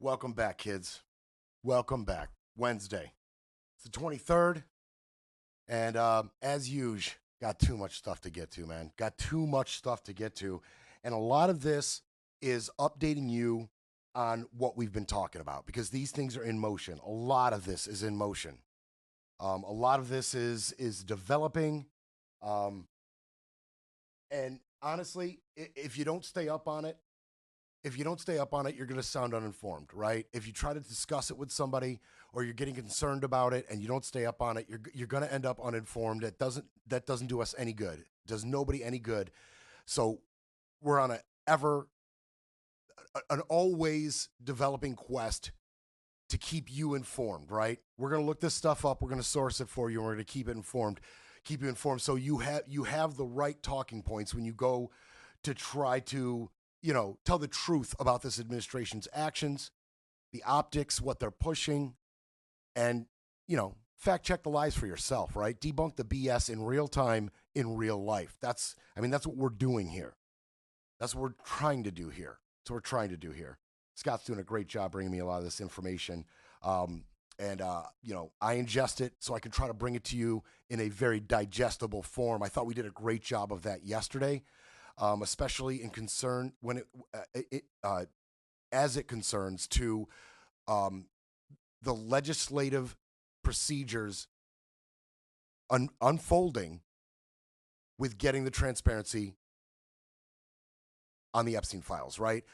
Welcome back, kids. Welcome back. Wednesday. It's the 23rd. And as usual, got too much stuff to get to, man. Got too much stuff to get to. And a lot of this is updating you on what we've been talking about because these things are in motion. A lot of this is in motion. A lot of this is developing. And honestly, if you don't stay up on it, you're going to sound uninformed, right? If you try to discuss it with somebody or you're getting concerned about it and you don't stay up on it, you're going to end up uninformed. That doesn't do us any good. It does nobody any good. So we're on an always developing quest to keep you informed, right? We're going to look this stuff up. We're going to source it for you. And we're going to keep you informed. So you have the right talking points when you go to try to, tell the truth about this administration's actions, the optics, what they're pushing, and, fact check the lies for yourself, right? Debunk the BS in real time, in real life. That's what we're doing here. That's what we're trying to do here. Scott's doing a great job bringing me a lot of this information. I ingest it so I can try to bring it to you in a very digestible form. I thought we did a great job of that yesterday. Especially in concern when as it concerns to the legislative procedures unfolding with getting the transparency on the Epstein files, right?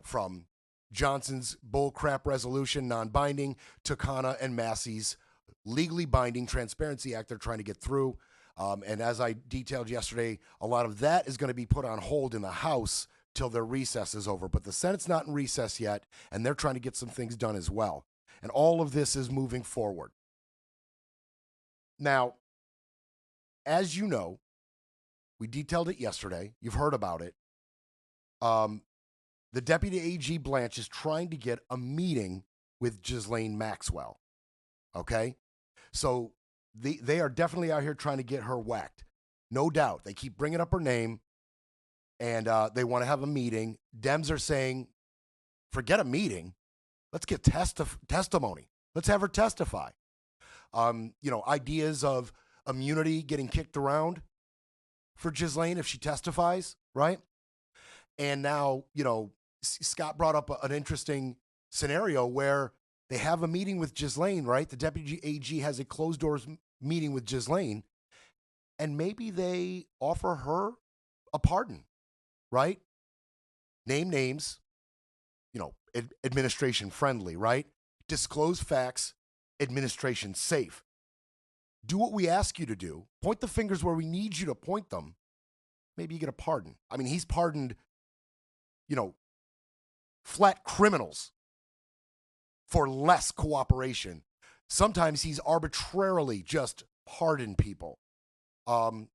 From Johnson's bullcrap resolution, non-binding, to Khanna and Massey's legally binding Transparency Act they're trying to get through. And as I detailed yesterday, a lot of that is going to be put on hold in the House till their recess is over. But the Senate's not in recess yet, and they're trying to get some things done as well. And all of this is moving forward. Now, as you know, we detailed it yesterday. You've heard about it. The Deputy AG Blanche is trying to get a meeting with Ghislaine Maxwell. Okay? So they are definitely out here trying to get her whacked. No doubt. They keep bringing up her name, and they want to have a meeting. Dems are saying, forget a meeting. Let's get testimony. Let's have her testify. Ideas of immunity getting kicked around for Ghislaine if she testifies, right? And now, Scott brought up an interesting scenario where they have a meeting with Ghislaine, right? The Deputy AG has a closed doors meeting with Ghislaine, and maybe they offer her a pardon, right? Name names, administration friendly, right? Disclose facts, administration safe. Do what we ask you to do. Point the fingers where we need you to point them. Maybe you get a pardon. I mean, he's pardoned, flat criminals for less cooperation. Sometimes he's arbitrarily just pardoned people.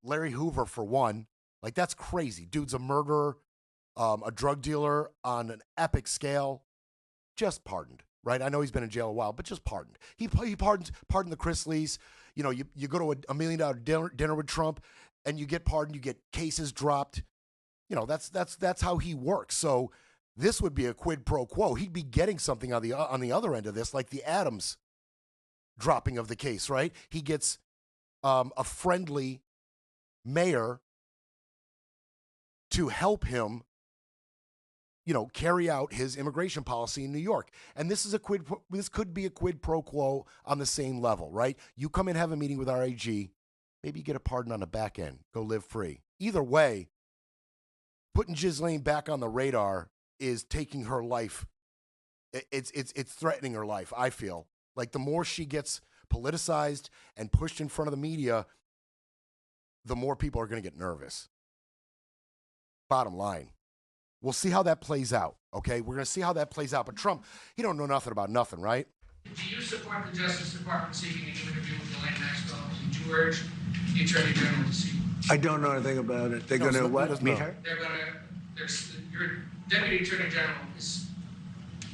Larry Hoover, for one, that's crazy. Dude's a murderer, a drug dealer on an epic scale, just pardoned, right? I know he's been in jail a while, but just pardoned. He pardoned the Chrisleys. You go to a $1 million dinner with Trump, and you get pardoned. You get cases dropped. That's how he works. So this would be a quid pro quo. He'd be getting something on the other end of this, like the Adams dropping of the case, right? He gets a friendly mayor to help him, carry out his immigration policy in New York. And this could be a quid pro quo on the same level, right? You come in, have a meeting with our AG, maybe you get a pardon on the back end, go live free. Either way, putting Ghislaine back on the radar is taking her life. It's threatening her life, I feel. The more she gets politicized and pushed in front of the media, the more people are going to get nervous. Bottom line. We'll see how that plays out, okay? We're going to see how that plays out. But Trump, he don't know nothing about nothing, right? Do you support the Justice Department seeking an interview with Ghislaine Maxwell? Did you urge the Attorney General to seek? I don't know anything about it. They're going to what? Meet her? Your Deputy Attorney General has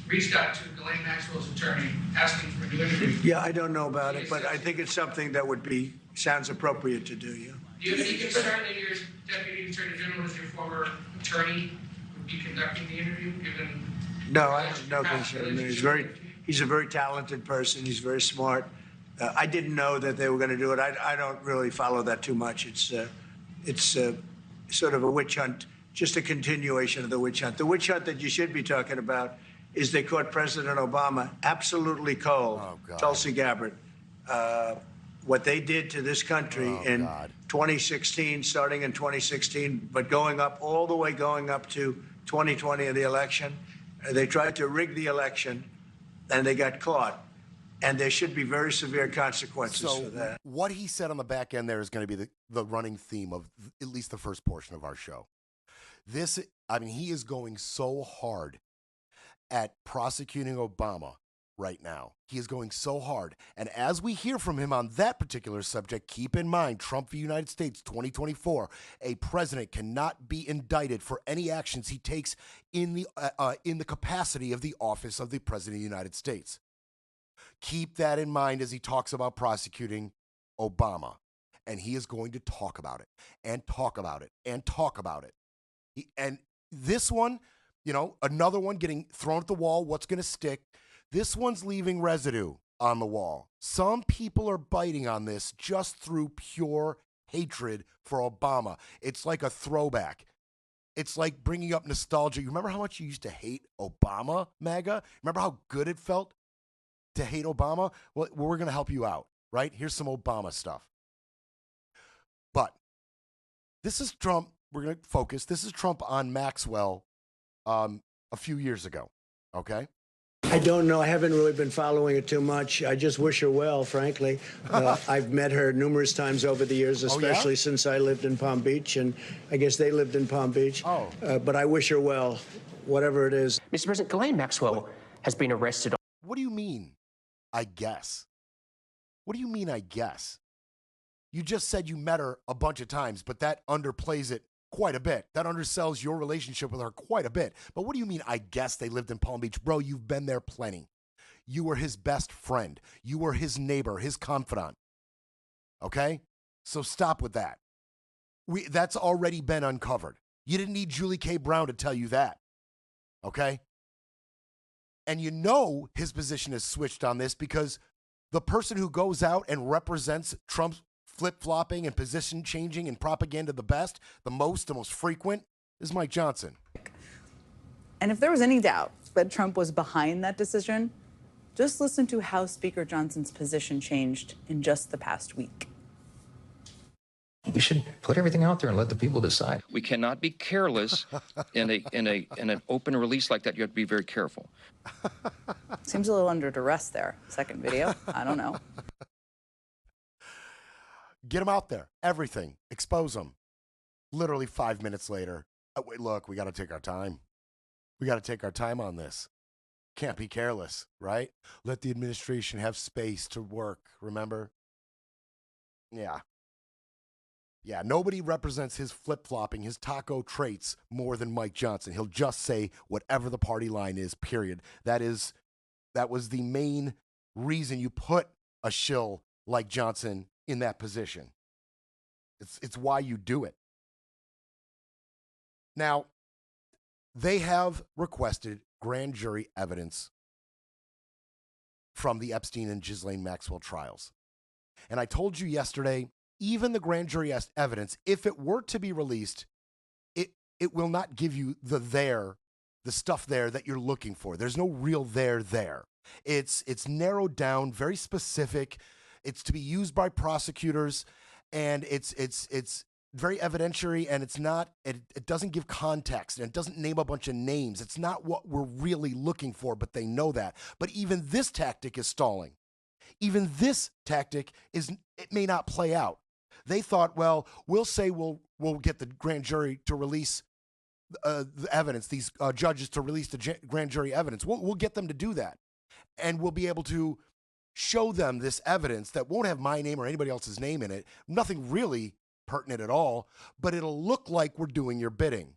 reached out to Ghislaine Maxwell's attorney asking for a new interview. Yeah, I don't know about it, but I think it's something that sounds appropriate to do, yeah. Do you have any concern that your Deputy Attorney General, as your former attorney, would be conducting the interview, given No, I have no concern. I mean, he's a very talented person. He's very smart. I didn't know that they were going to do it. I don't really follow that too much. It's sort of a witch hunt, just a continuation of the witch hunt. The witch hunt that you should be talking about is they caught President Obama absolutely cold, Tulsi Gabbard. What they did to this country in 2016, starting in 2016, but going up all the way going up to 2020 of the election. They tried to rig the election, and they got caught. And there should be very severe consequences for that. What he said on the back end there is going to be the running theme of at least the first portion of our show. He is going so hard at prosecuting Obama right now. He is going so hard. And as we hear from him on that particular subject, keep in mind, Trump v. United States 2024, a president cannot be indicted for any actions he takes in the capacity of the office of the President of the United States. Keep that in mind as he talks about prosecuting Obama. And he is going to talk about it and talk about it and talk about it. And this one, another one getting thrown at the wall, what's going to stick? This one's leaving residue on the wall. Some people are biting on this just through pure hatred for Obama. It's like a throwback. It's like bringing up nostalgia. You remember how much you used to hate Obama, MAGA? Remember how good it felt to hate Obama? Well, we're going to help you out, right? Here's some Obama stuff. But this is Trump. We're going to focus. This is Trump on Maxwell a few years ago, okay? I don't know. I haven't really been following it too much. I just wish her well, frankly. I've met her numerous times over the years, especially since I lived in Palm Beach, and I guess they lived in Palm Beach. But I wish her well, whatever it is. Mr. President, Ghislaine Maxwell has been arrested. What do you mean, I guess? What do you mean, I guess? You just said you met her a bunch of times, but that underplays it quite a bit. That undersells your relationship with her quite a bit. But what do you mean, I guess they lived in Palm Beach? Bro, you've been there plenty. You were his best friend. You were his neighbor, his confidant. Okay? So stop with that. That's already been uncovered. You didn't need Julie K. Brown to tell you that. Okay? And you know his position is switched on this because the person who goes out and represents Trump's flip-flopping and position changing and propaganda the most frequent is Mike Johnson. And if there was any doubt that Trump was behind that decision, just listen to how Speaker Johnson's position changed in just the past week. We should put everything out there and let the people decide. We cannot be careless in an open release like that. You have to be very careful. Seems a little under duress there. Second video. I don't know. Get them out there. Everything. Expose them. Literally 5 minutes later. Oh, wait, look, we got to take our time. We got to take our time on this. Can't be careless, right? Let the administration have space to work, remember? Yeah. Yeah, nobody represents his flip-flopping, his taco traits more than Mike Johnson. He'll just say whatever the party line is, period. That was the main reason you put a shill like Johnson in that position. It's why you do it. Now, they have requested grand jury evidence from the Epstein and Ghislaine Maxwell trials. And I told you yesterday, even the grand jury evidence, if it were to be released, it will not give you the stuff there that you're looking for. There's no real there. It's narrowed down, very specific. It's to be used by prosecutors, and it's very evidentiary, and it doesn't give context, and it doesn't name a bunch of names. It's not what we're really looking for, but they know that. But even this tactic is stalling. Even this tactic it may not play out. They thought, well, we'll say we'll get the grand jury to release the evidence, these judges to release the grand jury evidence. We'll get them to do that, and we'll be able to show them this evidence that won't have my name or anybody else's name in it. Nothing really pertinent at all, but it'll look like we're doing your bidding.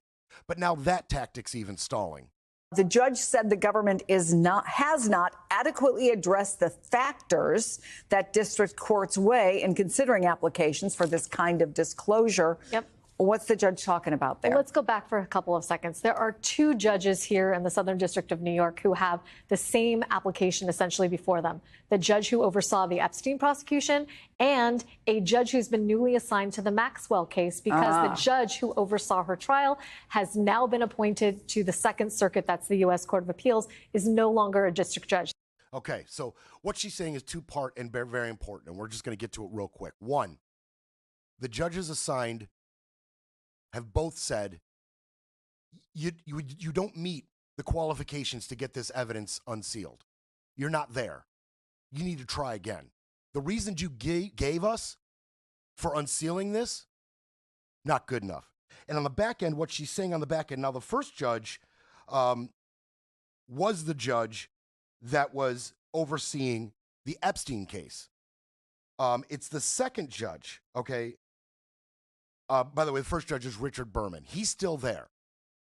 But now that tactic's even stalling. The judge said the government has not adequately addressed the factors that district courts weigh in considering applications for this kind of disclosure. Yep. What's the judge talking about there? Well, let's go back for a couple of seconds. There are two judges here in the Southern District of New York who have the same application essentially before them. The judge who oversaw the Epstein prosecution and a judge who's been newly assigned to the Maxwell case because the judge who oversaw her trial has now been appointed to the Second Circuit, that's the U.S. Court of Appeals, is no longer a district judge. Okay, so what she's saying is two-part and very important, and we're just going to get to it real quick. One, the judges assigned have both said you don't meet the qualifications to get this evidence unsealed. You're not there. You need to try again. The reasons you gave us for unsealing this, not good enough. And on the back end, what she's saying on the back end, now the first judge was the judge that was overseeing the Epstein case. It's the second judge, okay? By the way, the first judge is Richard Berman. He's still there.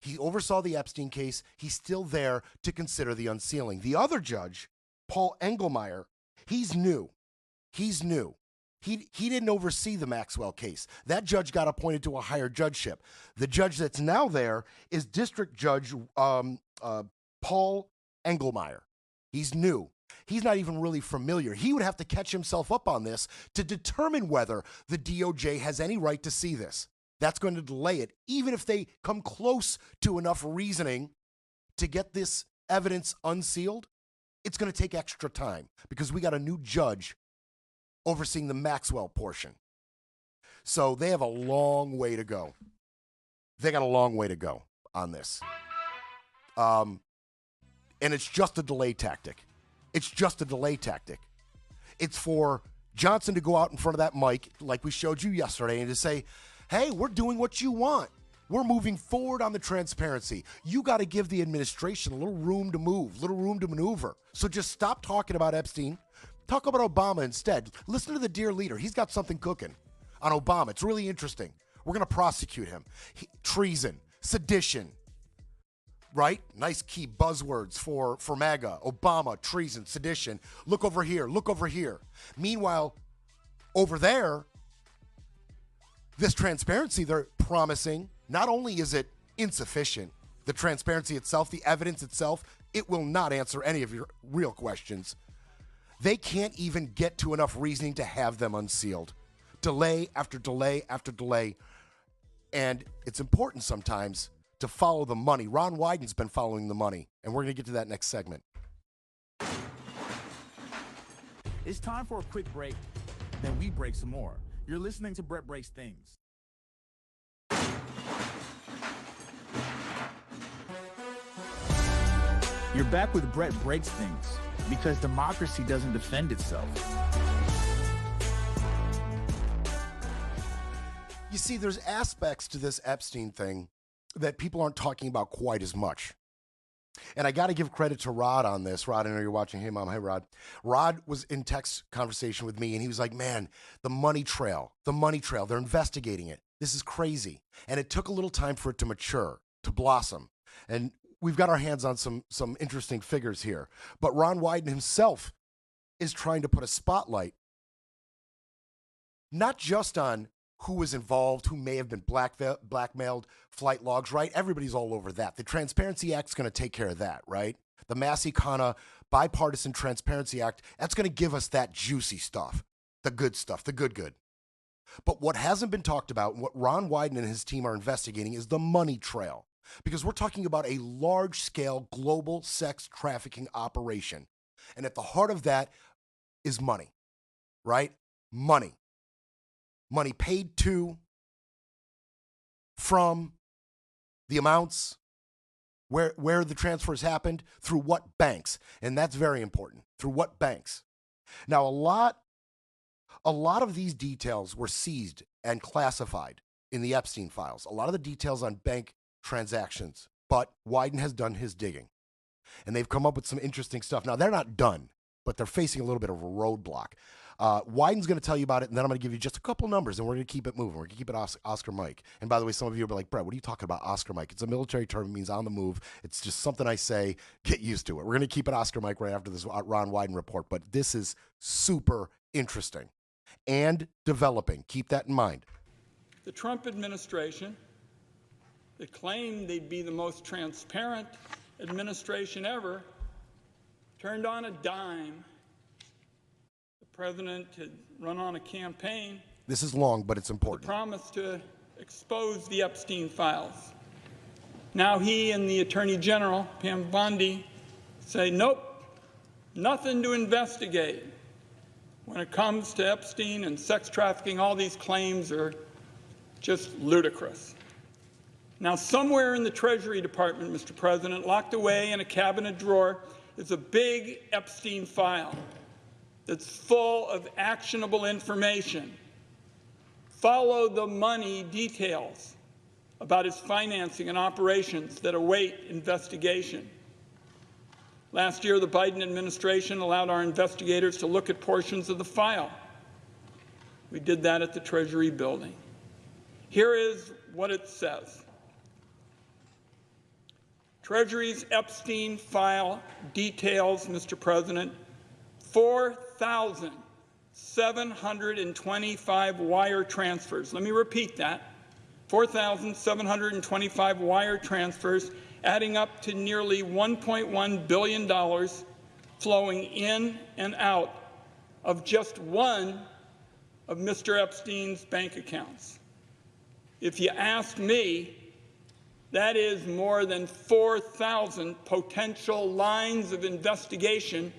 He oversaw the Epstein case. He's still there to consider the unsealing. The other judge, Paul Engelmeyer, he's new. He's new. He didn't oversee the Maxwell case. That judge got appointed to a higher judgeship. The judge that's now there is District Judge Paul Engelmeyer. He's new. He's not even really familiar. He would have to catch himself up on this to determine whether the DOJ has any right to see this. That's going to delay it, even if they come close to enough reasoning to get this evidence unsealed. It's going to take extra time because we got a new judge overseeing the Maxwell portion. So they have a long way to go. They got a long way to go on this. And it's just a delay tactic. It's just a delay tactic. It's for Johnson to go out in front of that mic, like we showed you yesterday, and to say, hey, we're doing what you want. We're moving forward on the transparency. You got to give the administration a little room to move, little room to maneuver. So just stop talking about Epstein. Talk about Obama instead. Listen to the dear leader. He's got something cooking on Obama. It's really interesting. We're going to prosecute him. Treason, sedition. Right? Nice key buzzwords for MAGA. Obama, treason, sedition. Look over here. Look over here. Meanwhile, over there, this transparency they're promising, not only is it insufficient, the transparency itself, the evidence itself, it will not answer any of your real questions. They can't even get to enough reasoning to have them unsealed. Delay after delay after delay. And it's important sometimes to follow the money. Ron Wyden's been following the money, and we're going to get to that next segment. It's time for a quick break, then we break some more. You're listening to Brett Breaks Things. You're back with Brett Breaks Things, because democracy doesn't defend itself. You see, there's aspects to this Epstein thing that people aren't talking about quite as much. And I got to give credit to Rod on this. Rod, I know you're watching. Hey, Mom. Hey, Rod. Rod was in text conversation with me, and he was like, man, the money trail, they're investigating it. This is crazy. And it took a little time for it to mature, to blossom. And we've got our hands on some interesting figures here. But Ron Wyden himself is trying to put a spotlight, not just on who was involved, who may have been blackmailed, flight logs, right? Everybody's all over that. The Transparency Act's going to take care of that, right? The Massey Kana Bipartisan Transparency Act, that's going to give us that juicy stuff, the good stuff, the good. But what hasn't been talked about, and what Ron Wyden and his team are investigating, is the money trail. Because we're talking about a large-scale global sex trafficking operation. And at the heart of that is money, right? Money. Money paid to, from, the amounts, where the transfers happened, through what banks. And that's very important. Through what banks. Now, a lot of these details were seized and classified in the Epstein files. A lot of the details on bank transactions. But Wyden has done his digging. And they've come up with some interesting stuff. Now, they're not done, but they're facing a little bit of a roadblock. Wyden's going to tell you about it, and then I'm going to give you just a couple numbers, and we're going to keep it moving. We're going to keep it Oscar Mike. And by the way, some of you will be like, Brett, what are you talking about, Oscar Mike? It's a military term. It means on the move. It's just something I say. Get used to it. We're going to keep it Oscar Mike right after this Ron Wyden report, but this is super interesting and developing. Keep that in mind. the Trump administration, that claimed they'd be the most transparent administration ever, turned on a dime. The president had run on a campaign. This is long, but it's The important. promise to expose the Epstein files. Now he and the Attorney General, Pam Bondi, say, nope, nothing to investigate. When it comes to Epstein and sex trafficking, all these claims are just ludicrous. Now, somewhere in the Treasury Department, Mr. President, locked away in a cabinet drawer, is a big Epstein file that's full of actionable information. Follow the money details about his financing and operations that await investigation. Last year, the Biden administration allowed our investigators to look at portions of the file. We did that at the Treasury building. Here is what it says. Treasury's Epstein file details, Mr. President, 4,725 wire transfers. Let me repeat that. 4,725 wire transfers, adding up to nearly $1.1 billion flowing in and out of just one of Mr. Epstein's bank accounts. If you ask me, that is more than 4,000 potential lines of investigation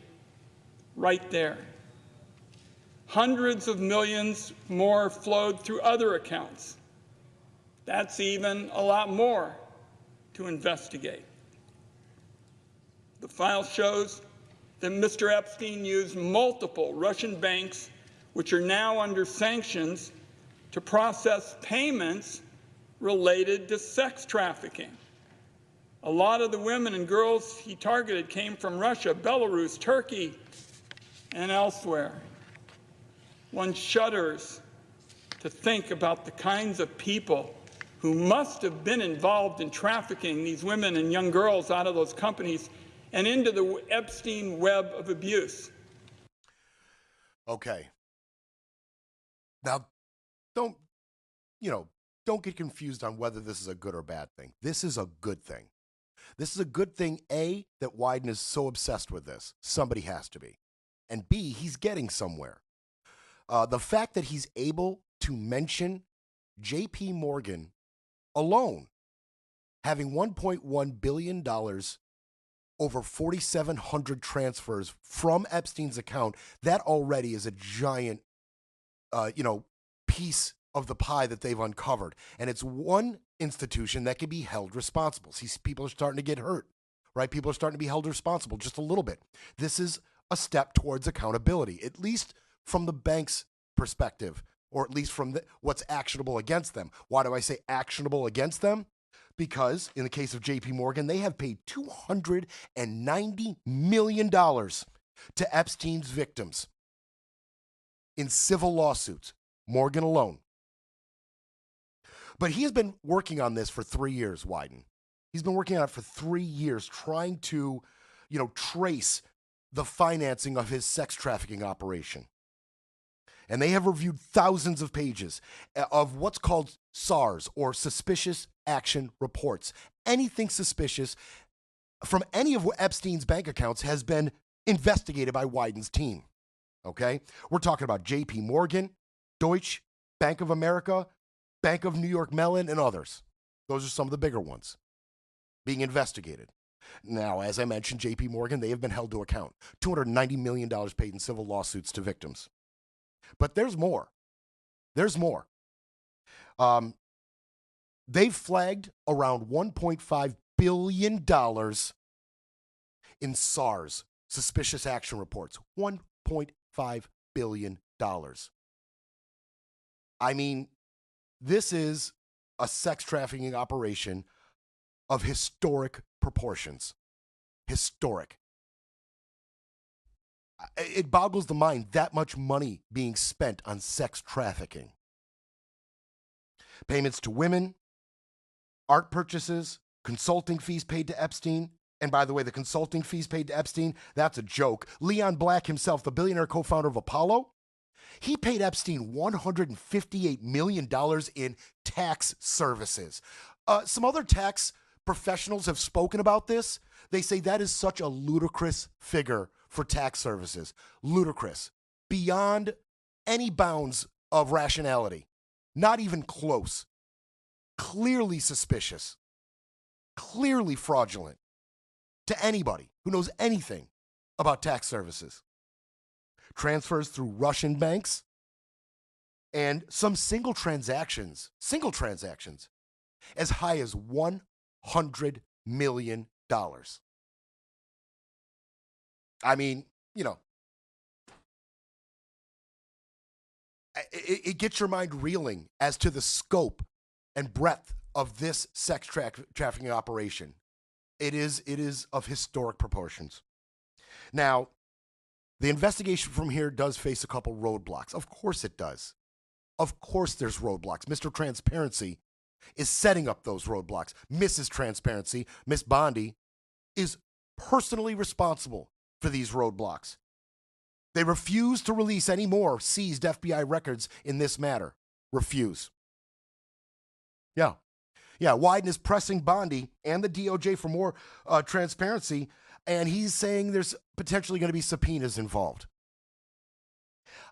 right there. Hundreds of millions more flowed through other accounts. That's even a lot more to investigate. The file shows that Mr. Epstein used multiple Russian banks, which are now under sanctions, to process payments related to sex trafficking. A lot of the women and girls he targeted came from Russia, Belarus, Turkey, and elsewhere. One shudders to think about the kinds of people who must have been involved in trafficking these women and young girls out of those companies and into the Epstein web of abuse. Okay. Now, don't get confused on whether this is a good or bad thing. This is a good thing. This is a good thing, A, that Wyden is so obsessed with this. Somebody has to be. And B, he's getting somewhere. The fact that he's able to mention J.P. Morgan alone having $1.1 billion over 4,700 transfers from Epstein's account, that already is a giant, piece of the pie that they've uncovered. And it's one institution that can be held responsible. See, people are starting to get hurt, right? People are starting to be held responsible just a little bit. This is a step towards accountability, at least from the bank's perspective, or at least from what's actionable against them. Why do I say actionable against them? Because in the case of JP Morgan, they have paid $290 million to Epstein's victims in civil lawsuits, Morgan alone. But he has been working on this for 3 years, Wyden. He's been working on it for 3 years, trying to, trace the financing of his sex trafficking operation. And they have reviewed thousands of pages of what's called SARS, or suspicious action reports. Anything suspicious from any of Epstein's bank accounts has been investigated by Wyden's team. Okay? We're talking about JP Morgan, Deutsche, Bank of America, Bank of New York Mellon, and others. Those are some of the bigger ones being investigated. Now, as I mentioned, JP Morgan, they have been held to account. $290 million paid in civil lawsuits to victims. But there's more. There's more. They've flagged around $1.5 billion in SARS, suspicious action reports. $1.5 billion. I mean, this is a sex trafficking operation of historic proportions. Historic. It boggles the mind, that much money being spent on sex trafficking. Payments to women, art purchases, consulting fees paid to Epstein. And by the way, the consulting fees paid to Epstein, that's a joke. Leon Black himself, the billionaire co-founder of Apollo, He paid Epstein $158 million in tax services. Some other tax professionals have spoken about this. They say that is such a ludicrous figure for tax services. Ludicrous. Beyond any bounds of rationality. Not even close. Clearly suspicious. Clearly fraudulent to anybody who knows anything about tax services. Transfers through Russian banks and some single transactions as high as $100 million. I mean, you know, it gets your mind reeling as to the scope and breadth of this sex trafficking operation. It is of historic proportions. Now, the investigation from here does face a couple roadblocks. Of course it does. Of course there's roadblocks. Mr. Transparency is setting up those roadblocks. Mrs. Transparency, Miss Bondi, is personally responsible for these roadblocks. They refuse to release any more seized FBI records in this matter. Refuse. Yeah, Wyden is pressing Bondi and the DOJ for more transparency, and he's saying there's potentially going to be subpoenas involved.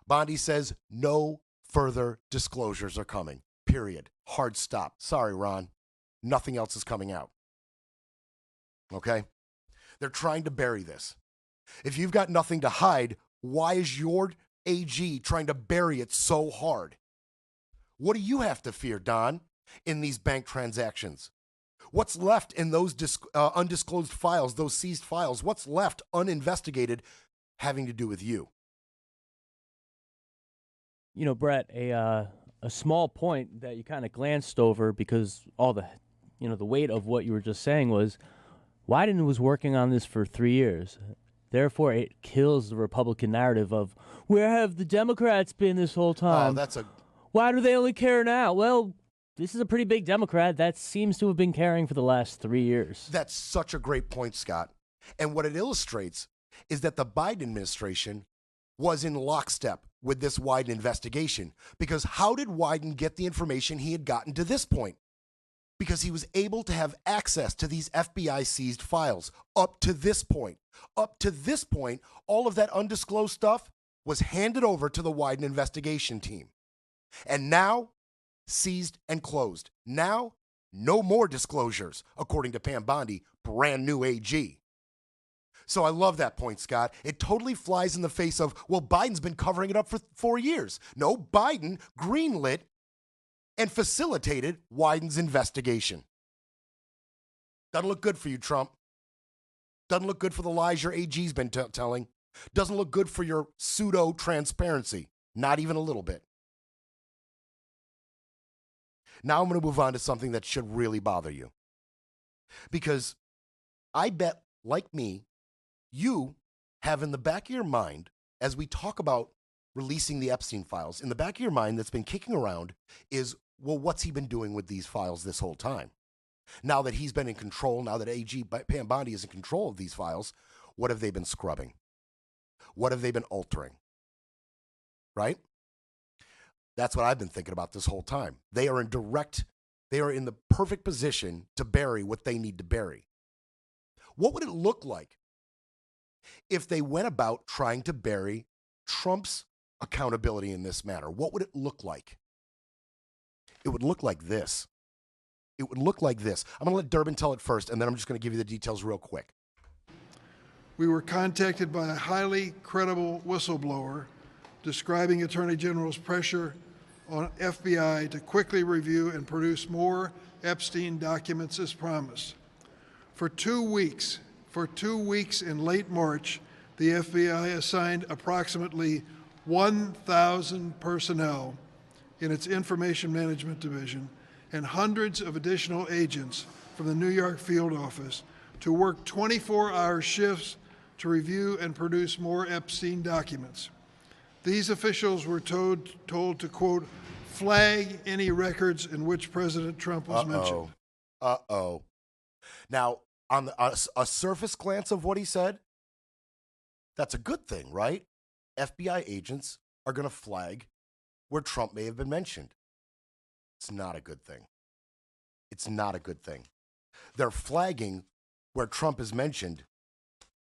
Bondi says no further disclosures are coming, period. Hard stop. Sorry, Ron. Nothing else is coming out. Okay? They're trying to bury this. If you've got nothing to hide, why is your AG trying to bury it so hard? What do you have to fear, Don, in these bank transactions? What's left in those undisclosed files, those seized files? What's left uninvestigated having to do with you? You know, Brett, a small point that you kind of glanced over because all the, the weight of what you were just saying was Wyden was working on this for 3 years. Therefore, it kills the Republican narrative of, where have the Democrats been this whole time? Why do they only care now? Well, this is a pretty big Democrat that seems to have been caring for the last 3 years. That's such a great point, Scott. And what it illustrates is that the Biden administration was in lockstep with this Wyden investigation. Because how did Wyden get the information he had gotten to this point? Because he was able to have access to these FBI seized files up to this point. Up to this point, all of that undisclosed stuff was handed over to the Wyden investigation team. And now, seized and closed. Now, no more disclosures, according to Pam Bondi, brand new AG. So I love that point, Scott. It totally flies in the face of, well, Biden's been covering it up for 4 years. No, Biden greenlit and facilitated Wyden's investigation. Doesn't look good for you, Trump. Doesn't look good for the lies your AG's been telling. Doesn't look good for your pseudo-transparency. Not even a little bit. Now I'm going to move on to something that should really bother you. Because I bet, like me, you have in the back of your mind, as we talk about releasing the Epstein files, in the back of your mind that's been kicking around is, well, what's he been doing with these files this whole time? Now that he's been in control, now that AG Pam Bondi is in control of these files, what have they been scrubbing? What have they been altering? Right? That's what I've been thinking about this whole time. They are in the perfect position to bury what they need to bury. What would it look like if they went about trying to bury Trump's accountability in this matter? What would it look like? It would look like this. It would look like this. I'm going to let Durbin tell it first, and then I'm just going to give you the details real quick. We were contacted by a highly credible whistleblower describing Attorney General's pressure on FBI to quickly review and produce more Epstein documents as promised. For 2 weeks in late March, the FBI assigned approximately 1,000 personnel in its Information Management Division and hundreds of additional agents from the New York field office to work 24-hour shifts to review and produce more Epstein documents. These officials were told to, quote, flag any records in which President Trump was mentioned. Now, on a surface glance of what he said, that's a good thing, right? FBI agents are going to flag where Trump may have been mentioned. It's not a good thing. It's not a good thing. They're flagging where Trump is mentioned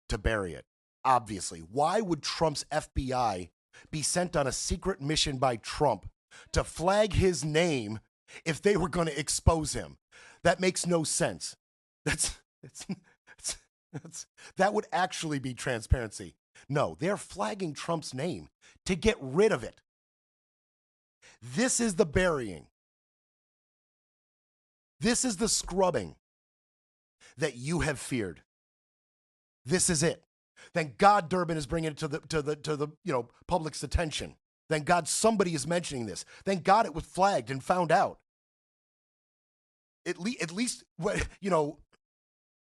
to bury it, obviously. Why would Trump's FBI be sent on a secret mission by Trump to flag his name if they were going to expose him? That makes no sense. That would actually be transparency. No, they're flagging Trump's name to get rid of it. This is the burying. This is the scrubbing that you have feared. This is it. Thank God Durbin is bringing it to the public's attention. Thank God somebody is mentioning this. Thank God it was flagged and found out. At least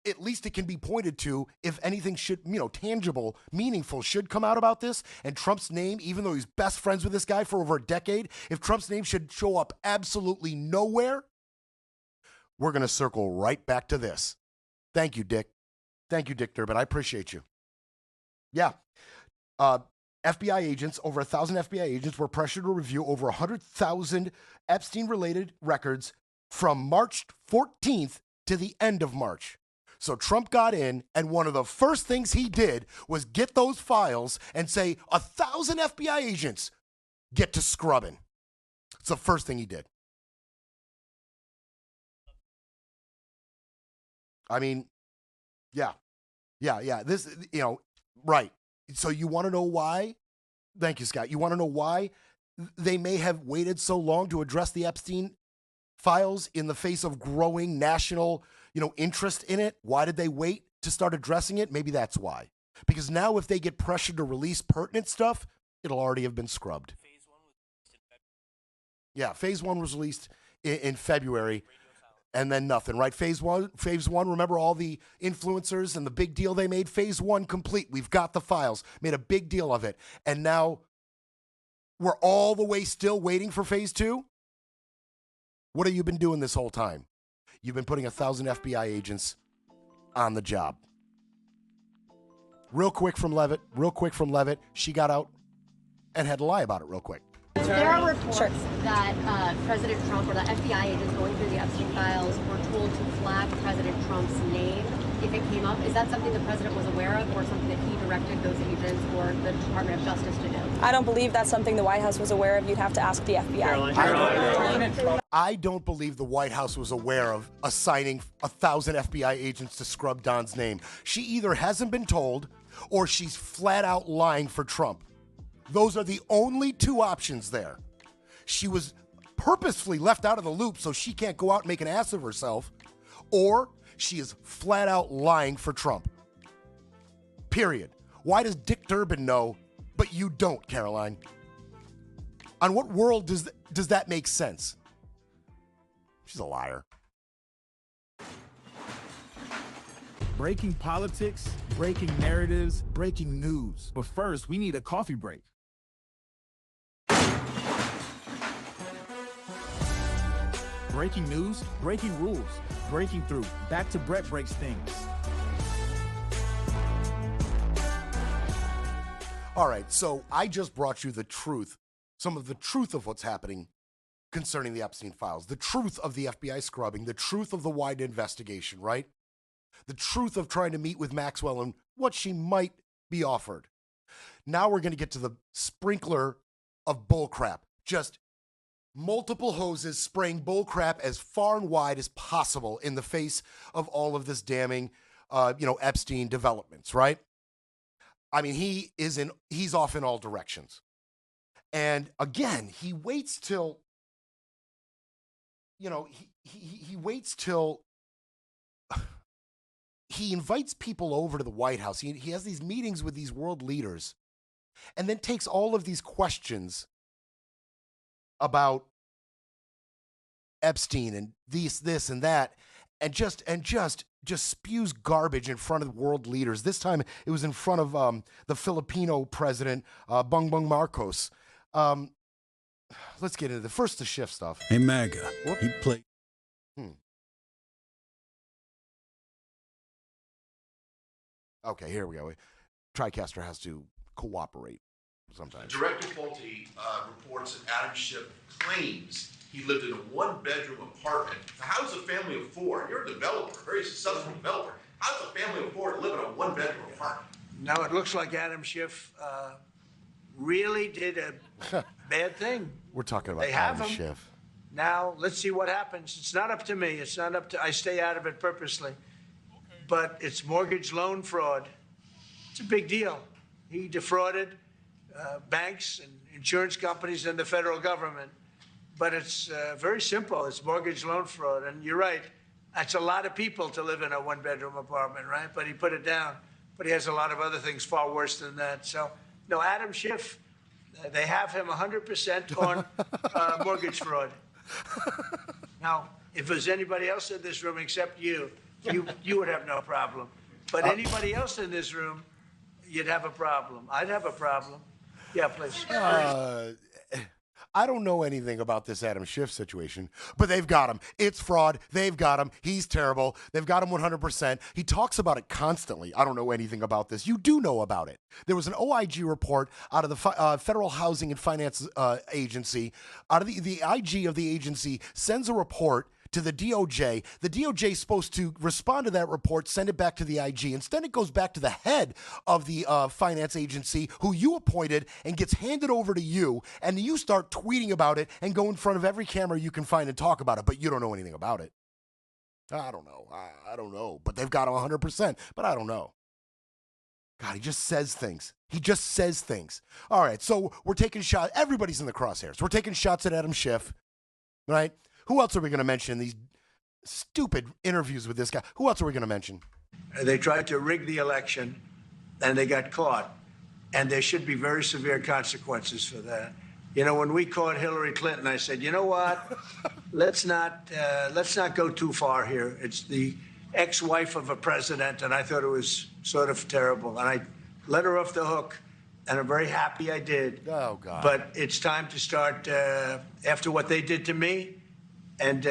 it can be pointed to if anything should, tangible, meaningful should come out about this. And Trump's name, even though he's best friends with this guy for over a decade, if Trump's name should show up absolutely nowhere, we're going to circle right back to this. Thank you, Dick. Thank you, Dick Durbin. I appreciate you. Yeah. FBI agents, over 1,000 FBI agents were pressured to review over 100,000 Epstein-related records from March 14th to the end of March. So Trump got in, and one of the first things he did was get those files and say, 1,000 FBI agents get to scrubbing. It's the first thing he did. I mean, yeah. This, right. So you want to know why? Thank you, Scott. You want to know why they may have waited so long to address the Epstein files in the face of growing national, interest in it? Why did they wait to start addressing it? Maybe that's why. Because now if they get pressured to release pertinent stuff, it'll already have been scrubbed. Yeah, phase one was released in February. And then nothing, right? Phase one, remember all the influencers and the big deal they made? Phase one complete. We've got the files. Made a big deal of it. And now we're all the way still waiting for phase two? What have you been doing this whole time? You've been putting 1,000 FBI agents on the job. Real quick from Levitt. She got out and had to lie about it real quick. There are reports that President Trump or the FBI agents going through the Epstein files were told to flag President Trump's name if it came up. Is that something the president was aware of or something that he directed those agents or the Department of Justice to do? I don't believe that's something the White House was aware of. You'd have to ask the FBI. I don't believe the White House was aware of assigning 1,000 FBI agents to scrub Don's name. She either hasn't been told or she's flat out lying for Trump. Those are the only two options there. She was purposefully left out of the loop so she can't go out and make an ass of herself, or she is flat out lying for Trump. Period. Why does Dick Durbin know, but you don't, Caroline? On what world does that make sense? She's a liar. Breaking politics, breaking narratives, breaking news. But first, we need a coffee break. Breaking news, breaking rules, breaking through. Back to Brett Breaks Things. All right, so I just brought you the truth, some of the truth of what's happening concerning the Epstein files, the truth of the FBI scrubbing, the truth of the Wyden investigation, right? The truth of trying to meet with Maxwell and what she might be offered. Now we're going to get to the sprinkler of bullcrap. Just multiple hoses spraying bullcrap as far and wide as possible in the face of all of this damning, Epstein developments, right? I mean, he's off in all directions. And again, he waits till, he waits till he invites people over to the White House. He has these meetings with these world leaders and then takes all of these questions about Epstein and this and that, and just spews garbage in front of world leaders. This time it was in front of the Filipino president, Bongbong Marcos. Let's get into the Schiff stuff. Hey, MAGA. He played. Okay, here we go. TriCaster has to cooperate. sometimes. Director Pulte reports that Adam Schiff claims he lived in a one-bedroom apartment. How does a family of four, and you're a developer, a very successful developer, how does a family of four live in a one-bedroom apartment? No, it looks like Adam Schiff really did a bad thing. We're talking about They have Adam him. Schiff. Now, let's see what happens. It's not up to me. It's not up to, I stay out of it purposely. But it's mortgage loan fraud. It's a big deal. He defrauded banks and insurance companies and the federal government. But it's very simple. It's mortgage loan fraud. And you're right. That's a lot of people to live in a one-bedroom apartment, right? But he put it down. But he has a lot of other things far worse than that. So, no, Adam Schiff, they have him 100% on mortgage fraud. Now, if there's anybody else in this room except you would have no problem. But anybody else in this room, you'd have a problem. I'd have a problem. Yeah, please. I don't know anything about this Adam Schiff situation, but they've got him. It's fraud. They've got him. He's terrible. They've got him 100%. He talks about it constantly. I don't know anything about this. You do know about it. There was an OIG report out of the Federal Housing and Finance Agency. Out of the IG of the agency sends a report to the DOJ. The DOJ is supposed to respond to that report, send it back to the IG. Instead, it goes back to the head of the finance agency, who you appointed, and gets handed over to you. And you start tweeting about it and go in front of every camera you can find and talk about it, but you don't know anything about it. I don't know. I don't know. But they've got him 100%, but I don't know. God, he just says things. He just says things. All right, so we're taking shots. Everybody's in the crosshairs. We're taking shots at Adam Schiff, right? Who else are we going to mention in these stupid interviews with this guy? Who else are we going to mention? They tried to rig the election, and they got caught. And there should be very severe consequences for that. You know, when we caught Hillary Clinton, I said, you know what? let's not go too far here. It's the ex-wife of a president, and I thought it was sort of terrible. And I let her off the hook, and I'm very happy I did. Oh, God. But it's time to start, after what they did to me, and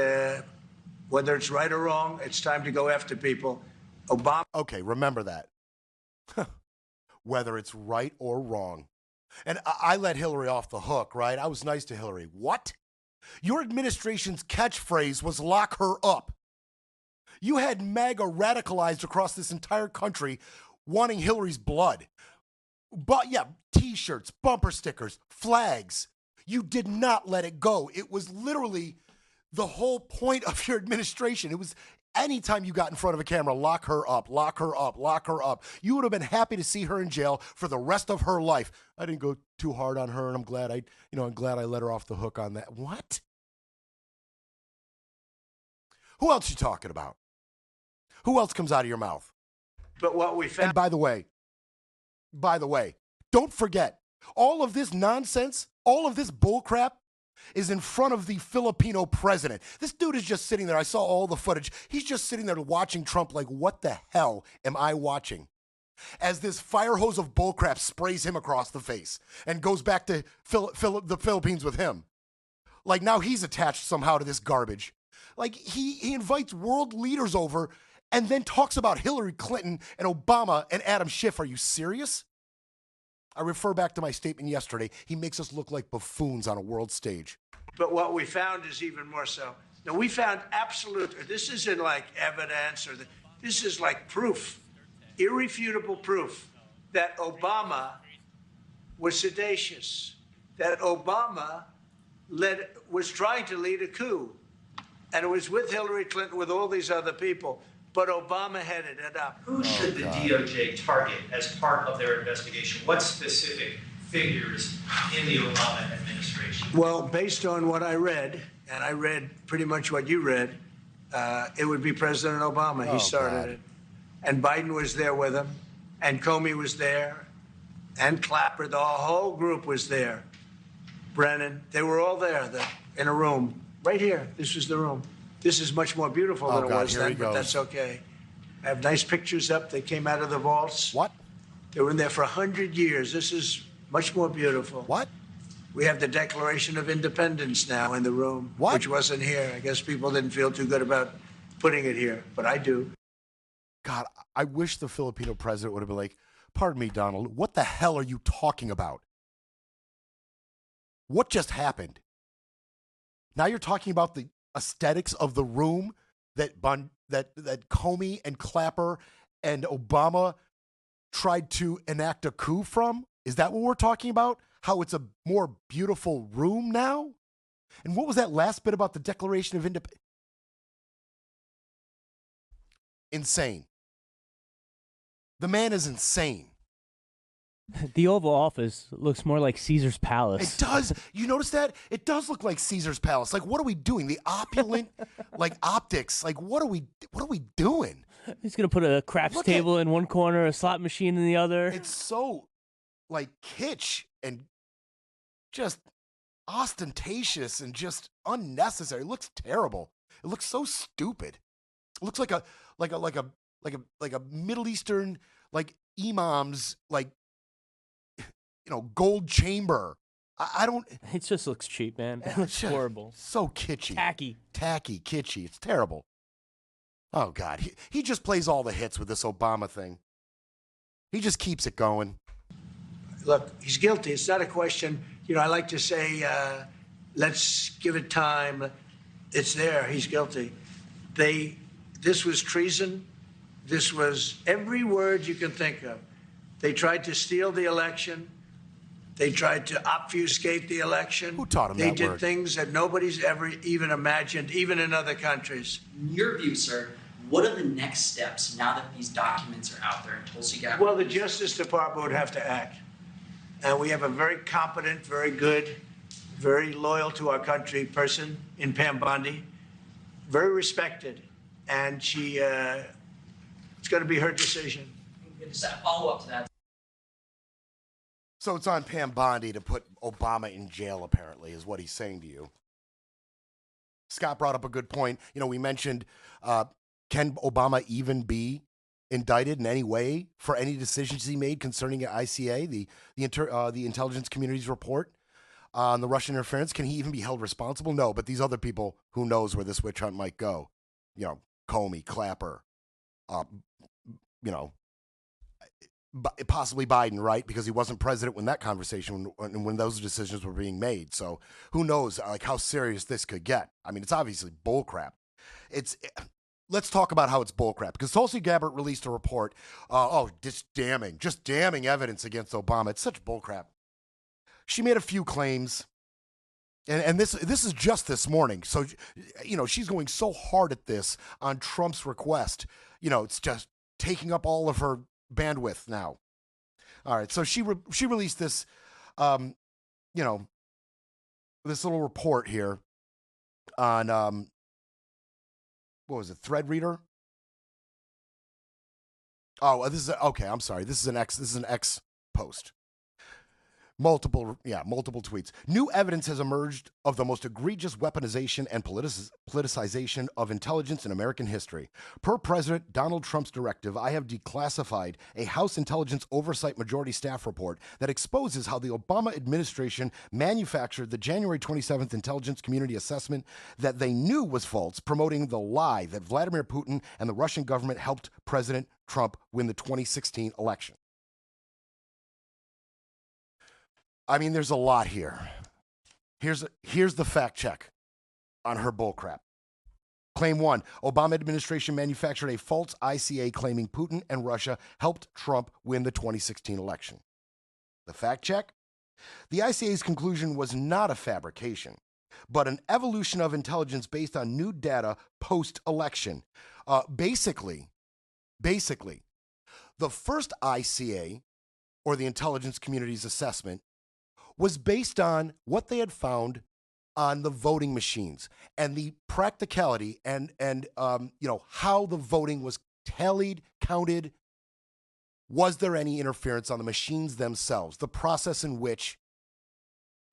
whether it's right or wrong, it's time to go after people. Obama. Okay, remember that. Whether it's right or wrong. And I let Hillary off the hook, right? I was nice to Hillary. What? Your administration's catchphrase was lock her up. You had MAGA radicalized across this entire country wanting Hillary's blood. But yeah, T-shirts, bumper stickers, flags. You did not let it go. It was literally the whole point of your administration. It was anytime you got in front of a camera, lock her up, lock her up, lock her up. You would have been happy to see her in jail for the rest of her life. I didn't go too hard on her, and I'm glad I let her off the hook on that. What? Who else you talking about? Who else comes out of your mouth? But what we found. And by the way, don't forget, all of this nonsense, all of this bullcrap is in front of the Filipino president. This dude is just sitting there. I saw all the footage. He's just sitting there watching Trump like, what the hell am I watching? As this fire hose of bullcrap sprays him across the face and goes back to the Philippines with him. Like now he's attached somehow to this garbage. Like he invites world leaders over and then talks about Hillary Clinton and Obama and Adam Schiff. Are you serious? I refer back to my statement yesterday. He makes us look like buffoons on a world stage. But what we found is even more so. Now, we found absolute, this isn't like evidence, this is like proof, irrefutable proof that Obama was seditious, that Obama was trying to lead a coup. And it was with Hillary Clinton, with all these other people. But Obama headed it up. Who should the DOJ target as part of their investigation? What specific figures in the Obama administration? Well, based on what I read, and I read pretty much what you read, it would be President Obama. He started it. And Biden was there with him, and Comey was there, and Clapper. The whole group was there. Brennan, they were all there in a room. Right here, this was the room. This is much more beautiful than it was then, but that's okay. I have nice pictures up. They came out of the vaults. What? They were in there for 100 years. This is much more beautiful. What? We have the Declaration of Independence now in the room, which wasn't here. I guess people didn't feel too good about putting it here, but I do. God, I wish the Filipino president would have been like, pardon me, Donald, what the hell are you talking about? What just happened? Now you're talking about the aesthetics of the room that Comey and Clapper and Obama tried to enact a coup from? Is that what we're talking about? How it's a more beautiful room now? And what was that last bit about the Declaration of Independence? Insane. The man is insane. The Oval Office looks more like Caesar's Palace. It does. You notice that? It does look like Caesar's Palace. Like, what are we doing? The opulent, like, optics. Like, what are we doing? He's going to put a craps table in one corner, a slot machine in the other. It's so, like, kitsch and just ostentatious and just unnecessary. It looks terrible. It looks so stupid. It looks like a Middle Eastern, like, imam's, like, gold chamber. I don't. It just looks cheap, man. It looks horrible. So kitschy. Tacky, kitschy. It's terrible. Oh, God. He just plays all the hits with this Obama thing. He just keeps it going. Look, he's guilty. It's not a question. I like to say, let's give it time. It's there. He's guilty. This was treason. This was every word you can think of. They tried to steal the election. They tried to obfuscate the election. Who taught him They that did word? things that nobody's ever even imagined, even in other countries. In your view, sir, what are the next steps now that these documents are out there and Tulsi Gabbard? Well, the Justice Department would have to act. And we have a very competent, very good, very loyal to our country person in Pam Bondi, very respected. And it's going to be her decision. Just a follow-up to that. So it's on Pam Bondi to put Obama in jail, apparently, is what he's saying to you. Scott brought up a good point. We mentioned, can Obama even be indicted in any way for any decisions he made concerning ICA, the intelligence community's report on the Russian interference? Can he even be held responsible? No, but these other people, who knows where this witch hunt might go? Comey, Clapper, possibly Biden, right? Because he wasn't president when that conversation, when those decisions were being made. So who knows, like, how serious this could get? I mean, it's obviously bullcrap. Let's talk about how it's bullcrap, because Tulsi Gabbard released a report. Just damning evidence against Obama. It's such bullcrap. She made a few claims, and this is just this morning. So, she's going so hard at this on Trump's request. It's just taking up all of her bandwidth now. All right, so she released this, this little report here on what was it, Thread Reader? Oh, this is okay. I'm sorry. This is an X post. Multiple tweets. New evidence has emerged of the most egregious weaponization and politicization of intelligence in American history. Per President Donald Trump's directive, I have declassified a House Intelligence Oversight Majority Staff report that exposes how the Obama administration manufactured the January 27th intelligence community assessment that they knew was false, promoting the lie that Vladimir Putin and the Russian government helped President Trump win the 2016 election. I mean, there's a lot here. Here's the fact check on her bullcrap. Claim 1, Obama administration manufactured a false ICA claiming Putin and Russia helped Trump win the 2016 election. The fact check, the ICA's conclusion was not a fabrication, but an evolution of intelligence based on new data post-election. Basically, the first ICA, or the intelligence community's assessment, was based on what they had found on the voting machines and the practicality and how the voting was tallied, counted. Was there any interference on the machines themselves, the process in which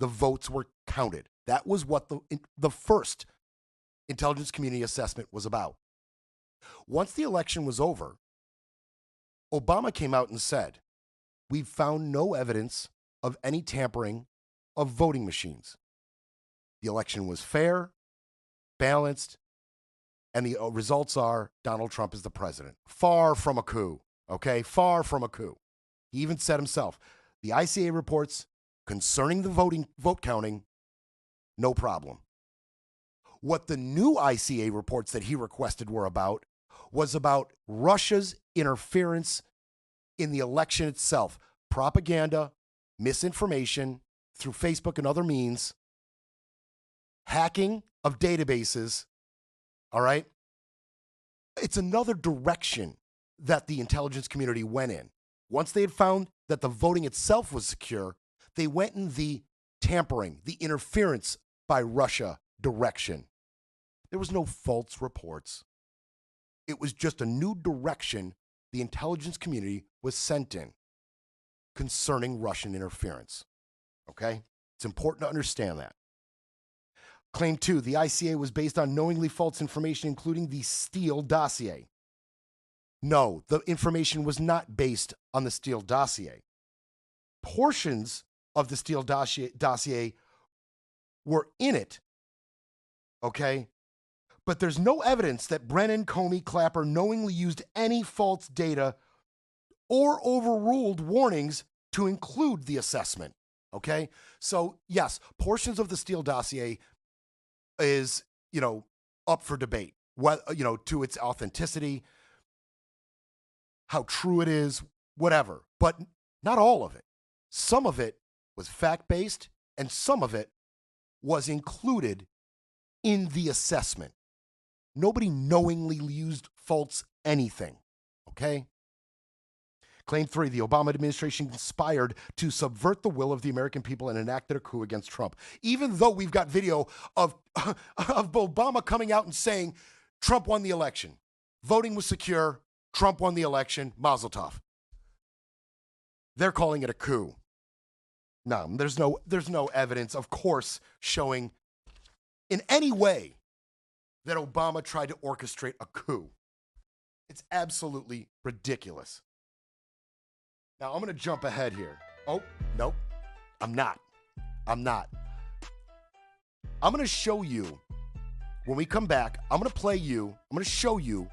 the votes were counted? That was what the first intelligence community assessment was about. Once the election was over, Obama came out and said, "We've found no evidence of any tampering of voting machines. The election was fair, balanced, and the results are Donald Trump is the president." Far from a coup, okay? Far from a coup. He even said himself, the ICA reports concerning the vote counting No problem. What the new ICA reports that he requested was about Russia's interference in the election itself. Propaganda, misinformation through Facebook and other means, hacking of databases, all right? It's another direction that the intelligence community went in. Once they had found that the voting itself was secure, they went in the tampering, the interference by Russia direction. There was no false reports. It was just a new direction the intelligence community was sent in concerning Russian interference. Okay? It's important to understand that. Claim 2, the ICA was based on knowingly false information, including the Steele dossier. No, the information was not based on the Steele dossier. Portions of the Steele dossier were in it, okay? But there's no evidence that Brennan, Comey, Clapper knowingly used any false data or overruled warnings to include the assessment, okay? So, yes, portions of the Steele dossier is, up for debate, to its authenticity, how true it is, whatever, but not all of it. Some of it was fact-based, and some of it was included in the assessment. Nobody knowingly used false anything, okay? Claim 3, the Obama administration conspired to subvert the will of the American people and enacted a coup against Trump. Even though we've got video of Obama coming out and saying Trump won the election. Voting was secure. Trump won the election. Mazel tov. They're calling it a coup. No, there's no evidence, of course, showing in any way that Obama tried to orchestrate a coup. It's absolutely ridiculous. Now, I'm going to jump ahead here. Oh, no, I'm not. I'm going to show you, when we come back, I'm going to show you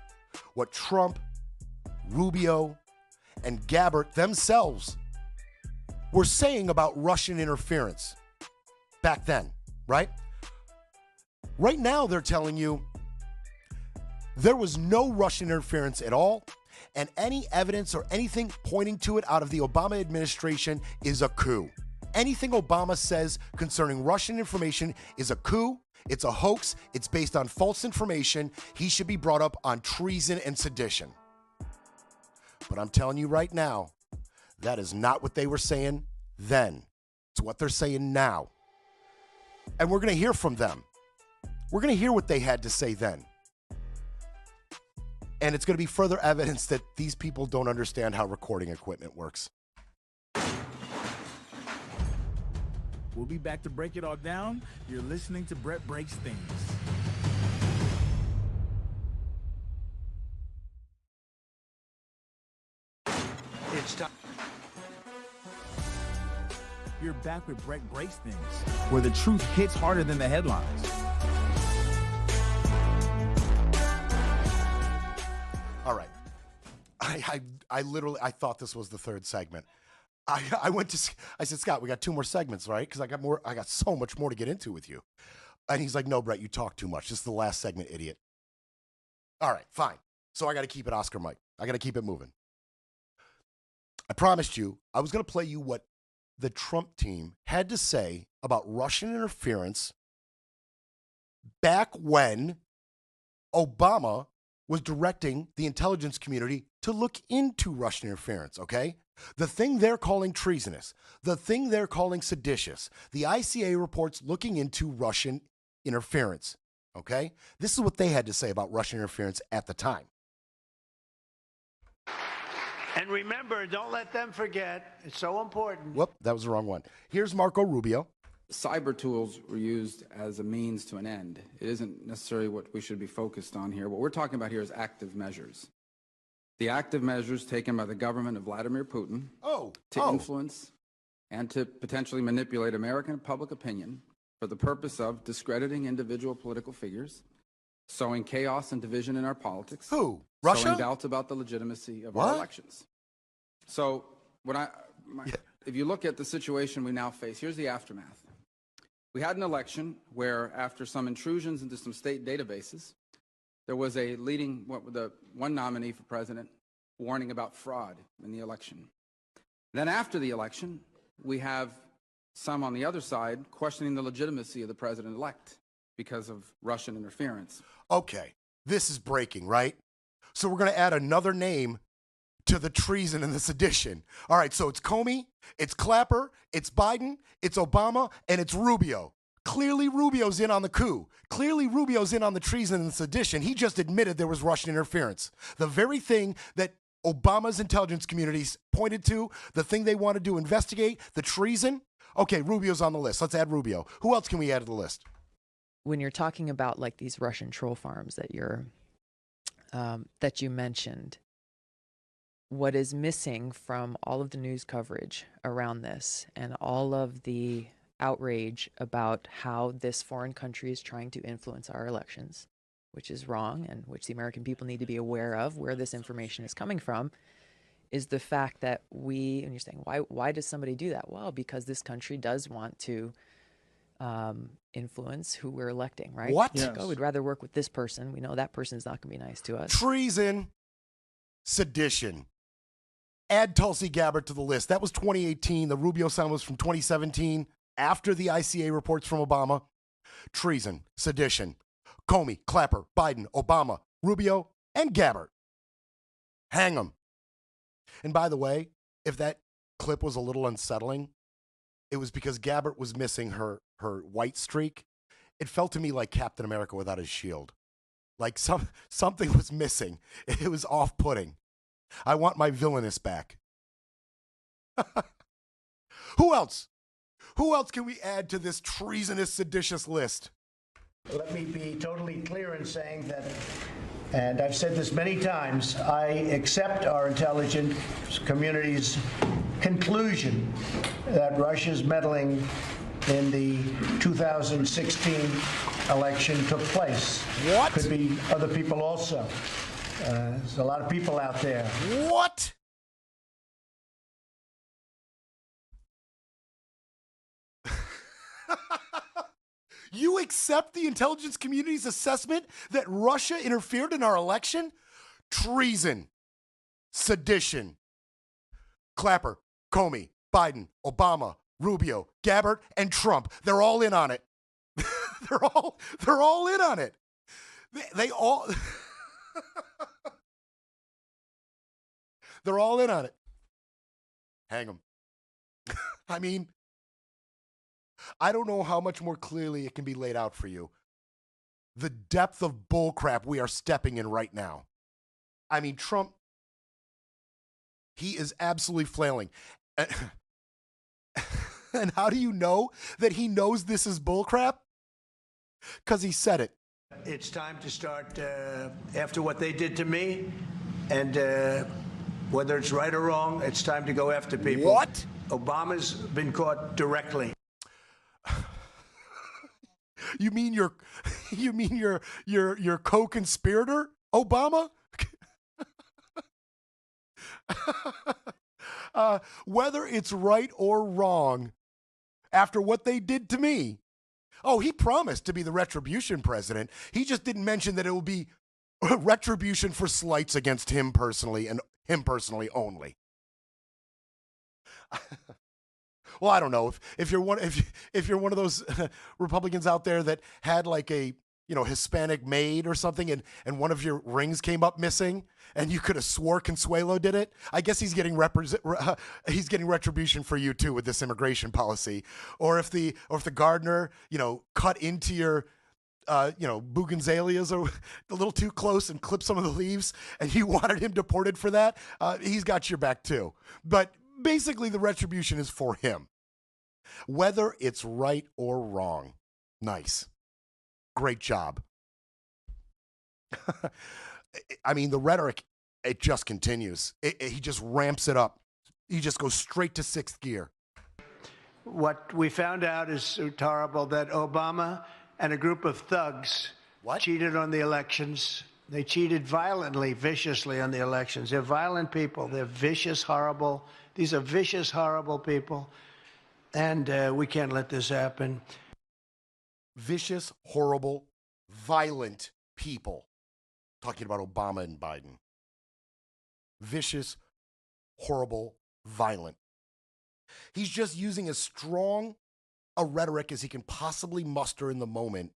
what Trump, Rubio, and Gabbard themselves were saying about Russian interference back then, right? Right now, they're telling you there was no Russian interference at all, and any evidence or anything pointing to it out of the Obama administration is a coup. Anything Obama says concerning Russian information is a coup, it's a hoax, it's based on false information. He should be brought up on treason and sedition. But I'm telling you right now, that is not what they were saying then. It's what they're saying now. And we're going to hear from them. We're going to hear what they had to say then. And it's going to be further evidence that these people don't understand how recording equipment works. We'll be back to break it all down. You're listening to Brett Breaks Things. It's time. You're back with Brett Breaks Things, where the truth hits harder than the headlines. All right. I literally thought this was the third segment. I said, Scott, we got 2 more segments, right? Because I got so much more to get into with you. And he's like, no, Brett, you talk too much. This is the last segment, idiot. All right, fine. So I got to keep it Oscar Mike. I got to keep it moving. I promised you I was going to play you what the Trump team had to say about Russian interference back when Obama was directing the intelligence community to look into Russian interference, okay? The thing they're calling treasonous, the thing they're calling seditious, the ICA reports looking into Russian interference, okay? This is what they had to say about Russian interference at the time. And remember, don't let them forget. It's so important. Whoop, that was the wrong one. Here's Marco Rubio. Cyber tools were used as a means to an end. It isn't necessarily what we should be focused on here. What we're talking about here is active measures. The active measures taken by the government of Vladimir Putin to influence and to potentially manipulate American public opinion for the purpose of discrediting individual political figures, sowing chaos and division in our politics. Who? Russia? Sowing doubts about the legitimacy of our elections. So if you look at the situation we now face, here's the aftermath. We had an election where, after some intrusions into some state databases, there was a one nominee for president warning about fraud in the election. Then after the election, we have some on the other side questioning the legitimacy of the president-elect because of Russian interference. Okay, this is breaking, right? So we're going to add another name to the treason and the sedition. All right, so it's Comey, it's Clapper, it's Biden, it's Obama, and it's Rubio. Clearly Rubio's in on the coup. Clearly Rubio's in on the treason and the sedition. He just admitted there was Russian interference. The very thing that Obama's intelligence communities pointed to, the thing they wanted to investigate, the treason. Okay, Rubio's on the list. Let's add Rubio. Who else can we add to the list? When you're talking about like these Russian troll farms that you mentioned, what is missing from all of the news coverage around this and all of the outrage about how this foreign country is trying to influence our elections, which is wrong and which the American people need to be aware of where this information is coming from, is the fact that and you're saying, why does somebody do that? Well, because this country does want to influence who we're electing, right? What? Yes. Like, oh, we'd rather work with this person. We know that person's not going to be nice to us. Treason, sedition. Add Tulsi Gabbard to the list. That was 2018. The Rubio sound was from 2017, after the ICA reports from Obama. Treason, sedition. Comey, Clapper, Biden, Obama, Rubio, and Gabbard. Hang them. And by the way, if that clip was a little unsettling, it was because Gabbard was missing her white streak. It felt to me like Captain America without his shield. Like something was missing. It was off-putting. I want my villainous back. Who else? Who else can we add to this treasonous, seditious list? Let me be totally clear in saying that, and I've said this many times, I accept our intelligence community's conclusion that Russia's meddling in the 2016 election took place. What? Could be other people also. There's a lot of people out there. What? You accept the intelligence community's assessment that Russia interfered in our election? Treason. Sedition. Clapper, Comey, Biden, Obama, Rubio, Gabbard, and Trump. They're all in on it. They're all in on it. They all They're all in on it. Hang them. I mean, I don't know how much more clearly it can be laid out for you. The depth of bullcrap we are stepping in right now. I mean, Trump, he is absolutely flailing. And how do you know that he knows this is bullcrap? Because he said it. It's time to start, after what they did to me, and whether it's right or wrong, it's time to go after people. What? Obama's been caught directly. You mean your co-conspirator, Obama? Whether it's right or wrong, after what they did to me. Oh, he promised to be the retribution president. He just didn't mention that it will be retribution for slights against him personally and him personally only. Well, I don't know if you're one of those Republicans out there that had like a Hispanic maid or something, and one of your rings came up missing, and you could have swore Consuelo did it. I guess he's getting retribution for you too with this immigration policy, or if the gardener cut into your bougainvilleas a little too close and clipped some of the leaves, and you wanted him deported for that. He's got your back too, but. Basically, the retribution is for him. Whether it's right or wrong. Nice. Great job. I mean, the rhetoric, it just continues. He just ramps it up. He just goes straight to sixth gear. What we found out is horrible, that Obama and a group of thugs cheated on the elections. They cheated violently, viciously on the elections. They're violent people. They're vicious, horrible. These are vicious, horrible people. And we can't let this happen. vicious, horrible, violent people. Talking about Obama and Biden. Vicious, horrible, violent. He's just using as strong a rhetoric as he can possibly muster in the moment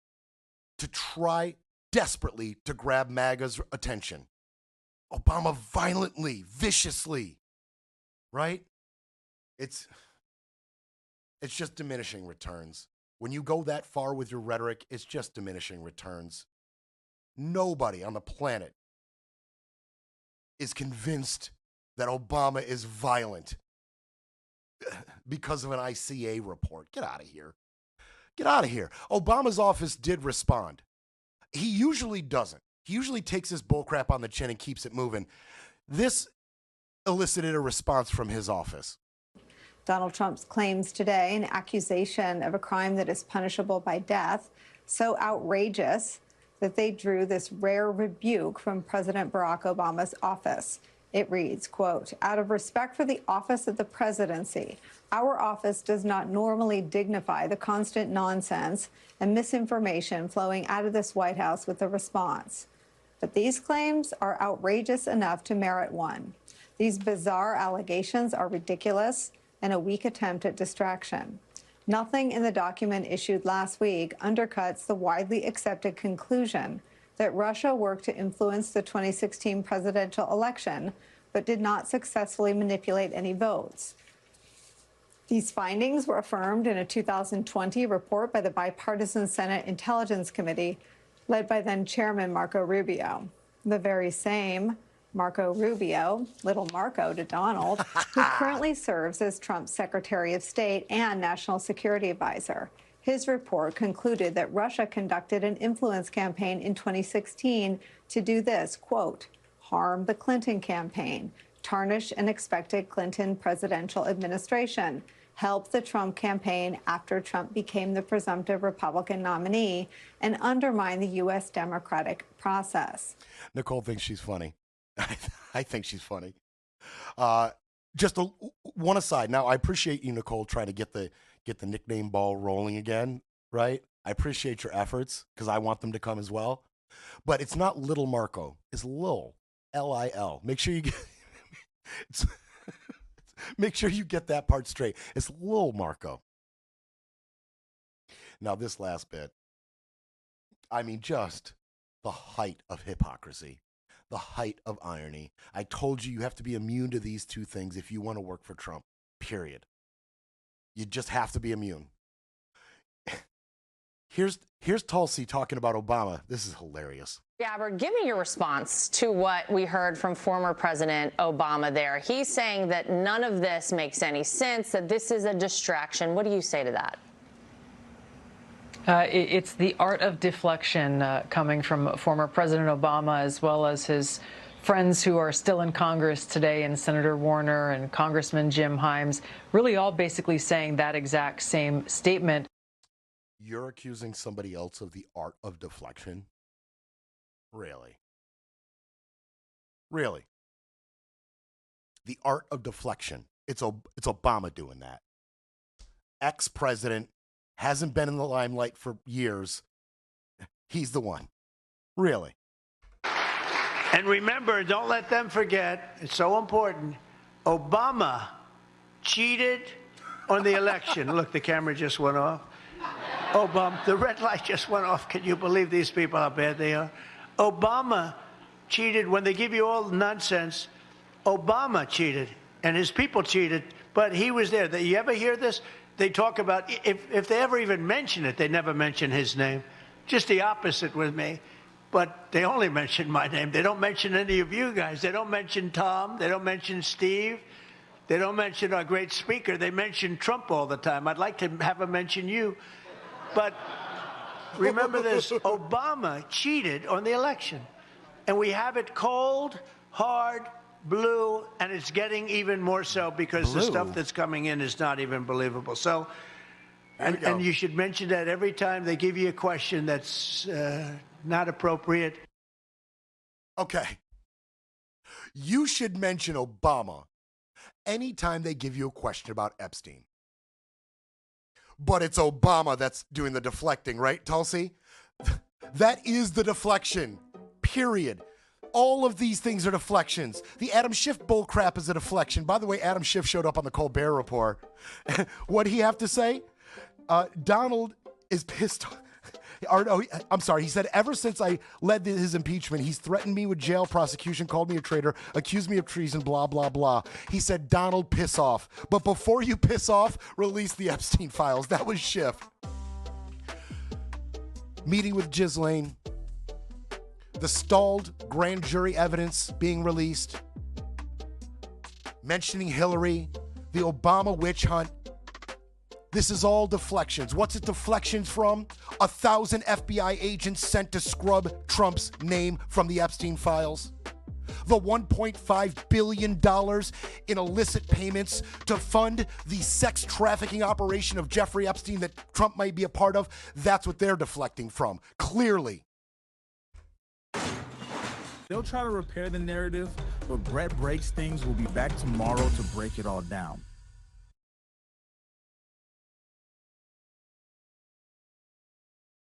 to try desperately to grab MAGA's attention. Obama violently, viciously, right? It's just diminishing returns. When you go that far with your rhetoric, it's just diminishing returns. Nobody on the planet is convinced that Obama is violent because of an ICA report. Get out of here. Get out of here. Obama's office did respond. He usually doesn't. He usually takes his bullcrap on the chin and keeps it moving. This elicited a response from his office. Donald Trump's claims today, an accusation of a crime that is punishable by death, so outrageous that they drew this rare rebuke from President Barack Obama's office. It reads, quote, "Out of respect for the office of the presidency, our office does not normally dignify the constant nonsense and misinformation flowing out of this White House with a response. But these claims are outrageous enough to merit one. These bizarre allegations are ridiculous and a weak attempt at distraction. Nothing in the document issued last week undercuts the widely accepted conclusion that Russia worked to influence the 2016 presidential election, but did not successfully manipulate any votes. These findings were affirmed in a 2020 report by the Bipartisan Senate Intelligence Committee, led by then Chairman Marco Rubio. The very same Marco Rubio, little Marco to Donald, who currently serves as Trump's Secretary of State and National Security Advisor. His report concluded that Russia conducted an influence campaign in 2016 to do this, quote, harm the Clinton campaign, tarnish an expected Clinton presidential administration, help the Trump campaign after Trump became the presumptive Republican nominee, and undermine the U.S. democratic process. Nicole thinks she's funny. I think she's funny. Just one aside. Now, I appreciate you, Nicole, trying to get the nickname ball rolling again, right? I appreciate your efforts because I want them to come as well. But it's not Little Marco. It's Lil, L-I-L. Make sure you get make sure you get that part straight. It's Lil Marco. Now, this last bit, I mean, just the height of hypocrisy, the height of irony. I told you you have to be immune to these two things if you want to work for Trump, period. You just have to be immune. Here's Tulsi talking about Obama. This is hilarious. Gabbard, give me your response to what we heard from former President Obama there. He's saying that none of this makes any sense, that this is a distraction. What do you say to that? It's the art of deflection coming from former President Obama, as well as his friends who are still in Congress today, and Senator Warner and Congressman Jim Himes, really all basically saying that exact same statement. You're accusing somebody else of the art of deflection? Really? Really? The art of deflection. It's Obama doing that. Ex-president, hasn't been in the limelight for years. He's the one. Really? And remember, don't let them forget, it's so important, Obama cheated on the election. Look, the camera just went off. Obama, the red light just went off. Can you believe these people, how bad they are? Obama cheated. When they give you all the nonsense, Obama cheated, and his people cheated, but he was there. You ever hear this? They talk about, if they ever even mention it, they never mention his name. Just the opposite with me. But they only mention my name. They don't mention any of you guys. They don't mention Tom. They don't mention Steve. They don't mention our great speaker. They mention Trump all the time. I'd like to have them mention you. But remember this, Obama cheated on the election. And we have it cold, hard, blue, and it's getting even more so because the stuff that's coming in is not even believable. So, and you should mention that every time they give you a question that's not appropriate. Okay. You should mention Obama anytime they give you a question about Epstein. but it's Obama that's doing the deflecting, right, Tulsi? That is the deflection, period. All of these things are deflections. The Adam Schiff bullcrap is a deflection. By the way, Adam Schiff showed up on the Colbert Report. What did he have to say? Donald is pissed. I'm sorry. He said, ever since I led his impeachment, he's threatened me with jail, prosecution, called me a traitor, accused me of treason, blah, blah, blah. He said, Donald, piss off. But before you piss off, release the Epstein files. That was Schiff. Meeting with Ghislaine. The stalled grand jury evidence being released. Mentioning Hillary. The Obama witch hunt. This is all deflections. What's it deflections from? 1,000 FBI agents sent to scrub Trump's name from the Epstein files. The $1.5 billion in illicit payments to fund the sex trafficking operation of Jeffrey Epstein that Trump might be a part of. That's what they're deflecting from, clearly. They'll try to repair the narrative, but Brett Breaks Things will be back tomorrow to break it all down.